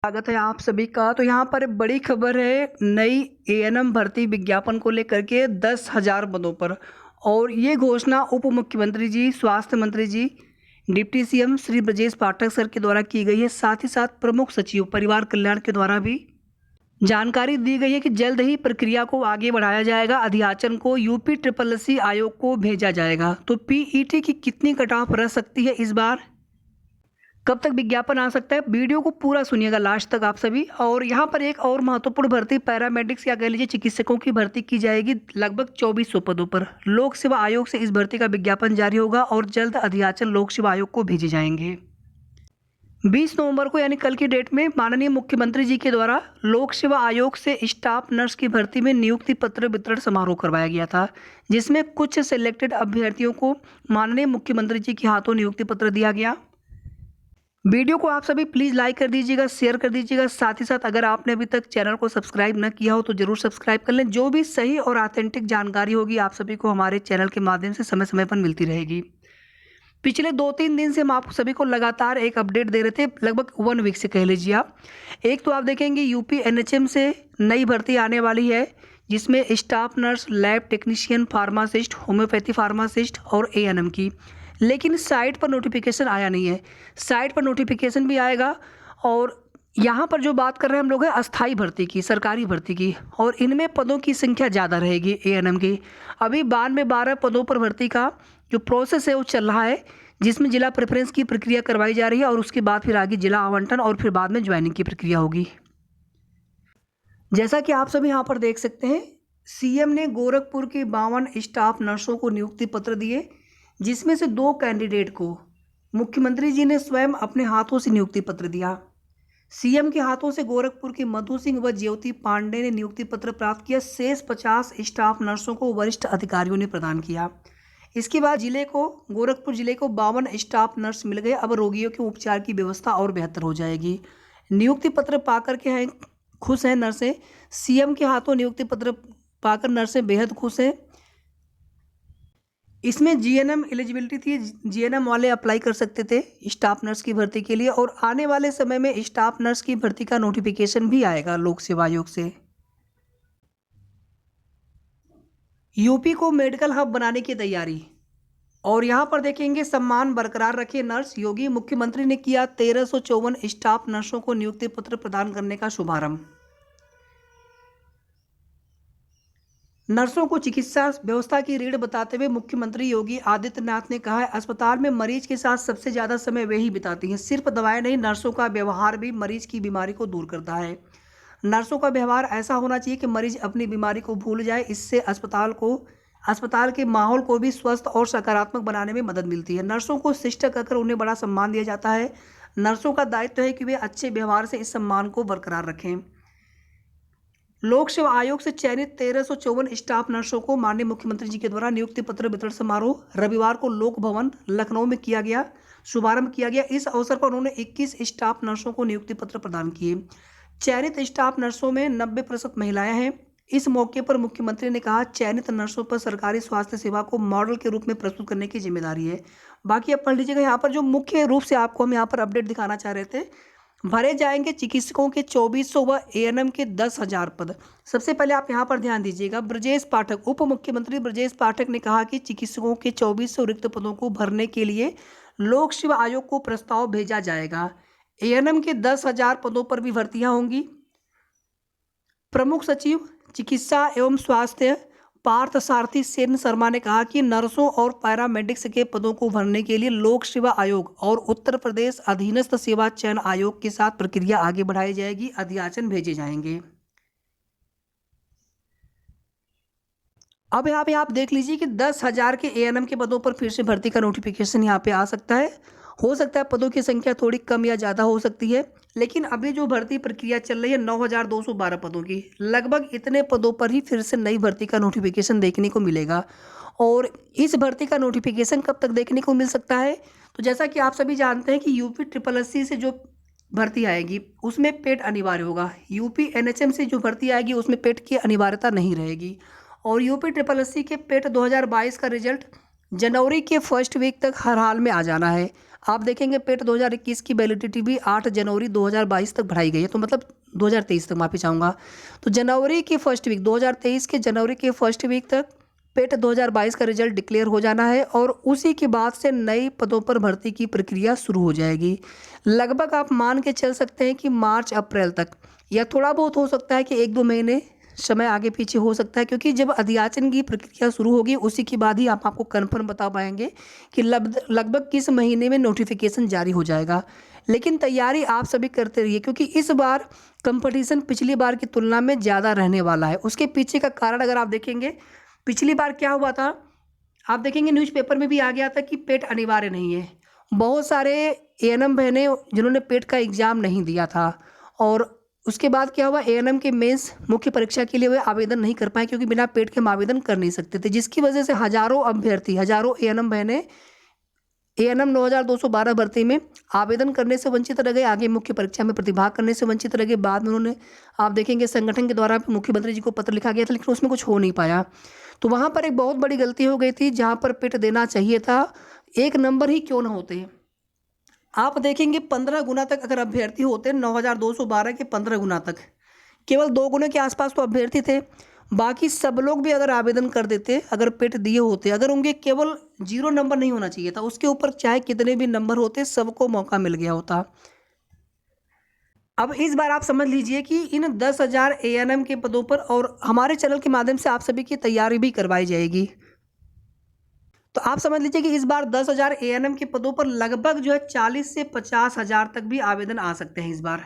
स्वागत है आप सभी का। तो यहाँ पर बड़ी खबर है, नई एएनएम भर्ती विज्ञापन को लेकर के 10,000 पदों पर। और ये घोषणा उप मुख्यमंत्री जी, स्वास्थ्य मंत्री जी, deputy CM Shri Brajesh Pathak sir के द्वारा की गई है। साथ ही साथ प्रमुख सचिव परिवार कल्याण के द्वारा भी जानकारी दी गई है कि जल्द ही प्रक्रिया को आगे बढ़ाया जाएगा। अध्याचन को यूपी SSC आयोग को भेजा जाएगा। तो पीईटी की कितनी कट ऑफ रह सकती है इस बार, कब तक विज्ञापन आ सकता है, वीडियो को पूरा सुनिएगा लास्ट तक आप सभी। और यहाँ पर एक और महत्वपूर्ण भर्ती पैरामेडिक्स या कह लीजिए चिकित्सकों की भर्ती की जाएगी लगभग 2400 पदों पर। लोक सेवा आयोग से इस भर्ती का विज्ञापन जारी होगा और जल्द अध्याचन लोक सेवा आयोग को भेजे जाएंगे। 20 नवंबर को यानी कल की डेट में माननीय मुख्यमंत्री जी के द्वारा लोक सेवा आयोग से स्टाफ नर्स की भर्ती में नियुक्ति पत्र वितरण समारोह करवाया गया था, जिसमें कुछ सिलेक्टेड अभ्यर्थियों को माननीय मुख्यमंत्री जी के हाथों नियुक्ति पत्र दिया गया। वीडियो को आप सभी प्लीज़ लाइक कर दीजिएगा, शेयर कर दीजिएगा। साथ ही साथ अगर आपने अभी तक चैनल को सब्सक्राइब न किया हो तो ज़रूर सब्सक्राइब कर लें। जो भी सही और ऑथेंटिक जानकारी होगी आप सभी को हमारे चैनल के माध्यम से समय समय पर मिलती रहेगी। पिछले 2-3 दिन से हम आप सभी को लगातार एक अपडेट दे रहे थे, लगभग 1 वीक से कह लीजिए आप। एक तो आप देखेंगे यूपी NHM से नई भर्ती आने वाली है, जिसमें staff nurse, lab technician, pharmacist, homeopathy pharmacist और ANM की। लेकिन साइट पर नोटिफिकेशन आया नहीं है। साइट पर नोटिफिकेशन भी आएगा। और यहाँ पर जो बात कर रहे हैं हम लोग है अस्थाई भर्ती की, सरकारी भर्ती की। और इनमें पदों की संख्या ज़्यादा रहेगी ANM की। अभी 12 पदों पर भर्ती का जो प्रोसेस है वो चल रहा है, जिसमें जिला प्रेफरेंस की प्रक्रिया करवाई जा रही है और उसके बाद फिर आगे जिला आवंटन और फिर बाद में ज्वाइनिंग की प्रक्रिया होगी। जैसा कि आप सभी यहाँ पर देख सकते हैं, CM ने गोरखपुर की 52 स्टाफ नर्सों को नियुक्ति पत्र दिए, जिसमें से 2 कैंडिडेट को मुख्यमंत्री जी ने स्वयं अपने हाथों से नियुक्ति पत्र दिया। CM के हाथों से गोरखपुर की मधु सिंह व ज्योति पांडे ने नियुक्ति पत्र प्राप्त किया। शेष 50 स्टाफ नर्सों को वरिष्ठ अधिकारियों ने प्रदान किया। इसके बाद गोरखपुर जिले को 52 स्टाफ नर्स मिल गए। अब रोगियों के उपचार की व्यवस्था और बेहतर हो जाएगी। नियुक्ति पत्र पाकर के हैं खुश हैं नर्सें। CM के हाथों नियुक्ति पत्र पाकर नर्सें बेहद खुश हैं। इसमें GNM एलिजिबिलिटी थी, GNM वाले अप्लाई कर सकते थे स्टाफ नर्स की भर्ती के लिए। और आने वाले समय में स्टाफ नर्स की भर्ती का नोटिफिकेशन भी आएगा लोक सेवा आयोग से। यूपी को मेडिकल हब बनाने की तैयारी। और यहाँ पर देखेंगे सम्मान बरकरार रखे नर्स। योगी मुख्यमंत्री ने किया 1354 स्टाफ नर्सों को नियुक्ति पत्र प्रदान करने का शुभारंभ। नर्सों को चिकित्सा व्यवस्था की रीढ़ बताते हुए मुख्यमंत्री योगी आदित्यनाथ ने कहा है, अस्पताल में मरीज के साथ सबसे ज़्यादा समय वे ही बिताती हैं। सिर्फ दवाएं नहीं, नर्सों का व्यवहार भी मरीज की बीमारी को दूर करता है। नर्सों का व्यवहार ऐसा होना चाहिए कि मरीज अपनी बीमारी को भूल जाए। इससे अस्पताल के माहौल को भी स्वस्थ और सकारात्मक बनाने में मदद मिलती है। नर्सों को शिष्ट कहकर उन्हें बड़ा सम्मान दिया जाता है। नर्सों का दायित्व है कि वे अच्छे व्यवहार से इस सम्मान को बरकरार रखें। लोक सेवा आयोग से चयनित 1354 स्टाफ नर्सों को माननीय मुख्यमंत्री जी के द्वारा नियुक्ति पत्र वितरण समारोह रविवार को लोक भवन लखनऊ में किया गया, शुभारंभ किया गया। इस अवसर पर उन्होंने 21 स्टाफ नर्सों को नियुक्ति पत्र प्रदान किए। चयनित स्टाफ नर्सों में 90% महिलाएं हैं। इस मौके पर मुख्यमंत्री ने कहा, चयनित नर्सों पर सरकारी स्वास्थ्य सेवा को मॉडल के रूप में प्रस्तुत करने की जिम्मेदारी है। बाकी आप पढ़ लीजिएगा। यहाँ पर जो मुख्य रूप से आपको हम यहाँ पर अपडेट दिखाना चाह रहे थे, भरे जाएंगे चिकित्सकों के 2400 व ANM के 10,000 पद। सबसे पहले आप यहाँ पर ध्यान दीजिएगा, ब्रजेश पाठक, उप मुख्यमंत्री ब्रजेश पाठक ने कहा कि चिकित्सकों के 2400 रिक्त पदों को भरने के लिए लोक सेवा आयोग को प्रस्ताव भेजा जाएगा। ANM के 10,000 पदों पर भी भर्तियां होंगी। प्रमुख सचिव चिकित्सा एवं स्वास्थ्य पार्थ सारथी सेन शर्मा ने कहा कि नर्सों और पैरामेडिक्स के पदों को भरने के लिए लोक सेवा आयोग और उत्तर प्रदेश अधीनस्थ सेवा चयन आयोग के साथ प्रक्रिया आगे बढ़ाई जाएगी। अध्याचन भेजे जाएंगे। अब यहाँ पे आप देख लीजिए कि 10,000 के ANM के पदों पर फिर से भर्ती का नोटिफिकेशन यहाँ पे आ सकता है। हो सकता है पदों की संख्या थोड़ी कम या ज़्यादा हो सकती है, लेकिन अभी जो भर्ती प्रक्रिया चल रही है 9,212 पदों की, लगभग इतने पदों पर ही फिर से नई भर्ती का नोटिफिकेशन देखने को मिलेगा। और इस भर्ती का नोटिफिकेशन कब तक देखने को मिल सकता है, तो जैसा कि आप सभी जानते हैं कि यूपी SSC से जो भर्ती आएगी उसमें पेट अनिवार्य होगा। यूपी NHM से जो भर्ती आएगी उसमें पेट की अनिवार्यता नहीं रहेगी। और यूपी SSC के पेट 2022 का रिजल्ट जनवरी के फर्स्ट वीक तक हर हाल में आ जाना है। आप देखेंगे पेट 2021 की वैलिडिटी भी 8 जनवरी 2022 तक बढ़ाई गई है, तो मतलब 2023 तक, माफ़ी चाहूँगा। तो जनवरी की फर्स्ट वीक 2023 के जनवरी के फर्स्ट वीक तक पेट 2022 का रिजल्ट डिक्लेयर हो जाना है और उसी के बाद से नए पदों पर भर्ती की प्रक्रिया शुरू हो जाएगी। लगभग आप मान के चल सकते हैं कि मार्च अप्रैल तक, या थोड़ा बहुत हो सकता है कि 1-2 महीने समय आगे पीछे हो सकता है, क्योंकि जब अध्याचन की प्रक्रिया शुरू होगी उसी के बाद ही आप आपको कन्फर्म बता पाएंगे कि लगभग किस महीने में नोटिफिकेशन जारी हो जाएगा। लेकिन तैयारी आप सभी करते रहिए, क्योंकि इस बार कंपटीशन पिछली बार की तुलना में ज़्यादा रहने वाला है। उसके पीछे का कारण अगर आप देखेंगे, पिछली बार क्या हुआ था, आप देखेंगे न्यूज़पेपर में भी आ गया था कि पेट अनिवार्य नहीं है। बहुत सारे एएनएम बहनें जिन्होंने पेट का एग्ज़ाम नहीं दिया था, और उसके बाद क्या हुआ, एएनएम के मेंस मुख्य परीक्षा के लिए वे आवेदन नहीं कर पाए, क्योंकि बिना पेट के हम आवेदन कर नहीं सकते थे, जिसकी वजह से हज़ारों अभ्यर्थी, हज़ारों एएनएम बहनें एएनएम 9212 भर्ती में आवेदन करने से वंचित रह गए, आगे मुख्य परीक्षा में प्रतिभाग करने से वंचित रह गए। बाद में उन्होंने, आप देखेंगे संगठन के द्वारा मुख्यमंत्री जी को पत्र लिखा गया था, लेकिन उसमें कुछ हो नहीं पाया। तो वहाँ पर एक बहुत बड़ी गलती हो गई थी, जहाँ पर पेट देना चाहिए था, एक नंबर ही क्यों ना होते। आप देखेंगे 15 गुना तक अगर अभ्यर्थी होते, 9212 के 15 गुना तक, केवल 2 गुने के आसपास तो अभ्यर्थी थे, बाकी सब लोग भी अगर आवेदन कर देते, अगर पेट दिए होते, अगर उनके केवल 0 नंबर नहीं होना चाहिए था, उसके ऊपर चाहे कितने भी नंबर होते, सबको मौका मिल गया होता। अब इस बार आप समझ लीजिए कि इन 10,000 एएनएम के पदों पर, और हमारे चैनल के माध्यम से आप सभी की तैयारी भी करवाई जाएगी। तो आप समझ लीजिए कि इस बार 10,000 एएनएम के पदों पर लगभग जो है 40 से 50,000 तक भी आवेदन आ सकते हैं इस बार।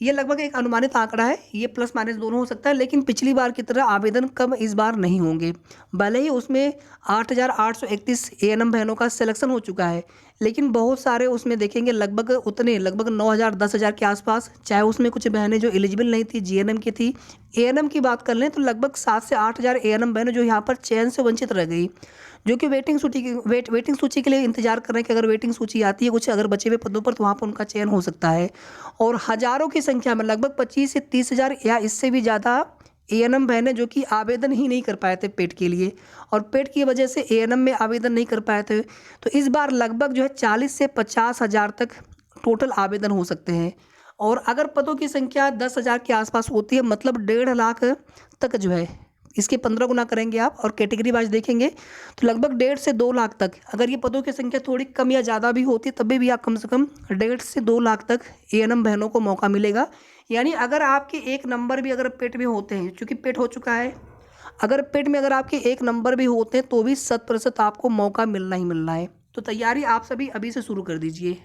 ये लगभग एक अनुमानित आंकड़ा है, ये प्लस माइनस दोनों हो सकता है, लेकिन पिछली बार की तरह आवेदन कम इस बार नहीं होंगे। भले ही उसमें 8,831 एएनएम बहनों का सिलेक्शन हो चुका है, लेकिन बहुत सारे उसमें देखेंगे लगभग उतने, लगभग 9,000 10,000 के आसपास, चाहे उसमें कुछ बहनें जो एलिजिबल नहीं थी, जीएनएम की थी। एएनएम की बात कर लें तो लगभग 7 से 8,000 एएनएम बहनें जो यहाँ पर चयन से वंचित रह गई, जो कि वेटिंग सूची के लिए इंतजार कर रहे हैं कि अगर वेटिंग सूची आती है कुछ अगर बचे हुए पदों पर, तो वहाँ पर उनका चयन हो सकता है। और हज़ारों की संख्या में लगभग 25 से 30,000 या इससे भी ज़्यादा एएनएम बहनें जो कि आवेदन ही नहीं कर पाए थे पेट के लिए, और पेट की वजह से एएनएम में आवेदन नहीं कर पाए थे। तो इस बार लगभग जो है 40 से 50,000 तक टोटल आवेदन हो सकते हैं। और अगर पदों की संख्या 10,000 के आसपास होती है, मतलब 1.5 लाख तक जो है, इसके 15 गुना करेंगे आप और कैटेगरी वाइज देखेंगे तो लगभग 1.5 से 2 लाख तक, अगर ये पदों की संख्या थोड़ी कम या ज़्यादा भी होती तब भी आप कम से कम 1.5 से 2 लाख तक एएनएम बहनों को मौका मिलेगा। यानी अगर आपके एक नंबर भी अगर पेट में होते हैं, चूँकि पेट हो चुका है, अगर पेट में अगर आपके एक नंबर भी होते हैं तो भी 100% आपको मौका मिलना ही मिलना है। तो तैयारी आप सभी अभी से शुरू कर दीजिए।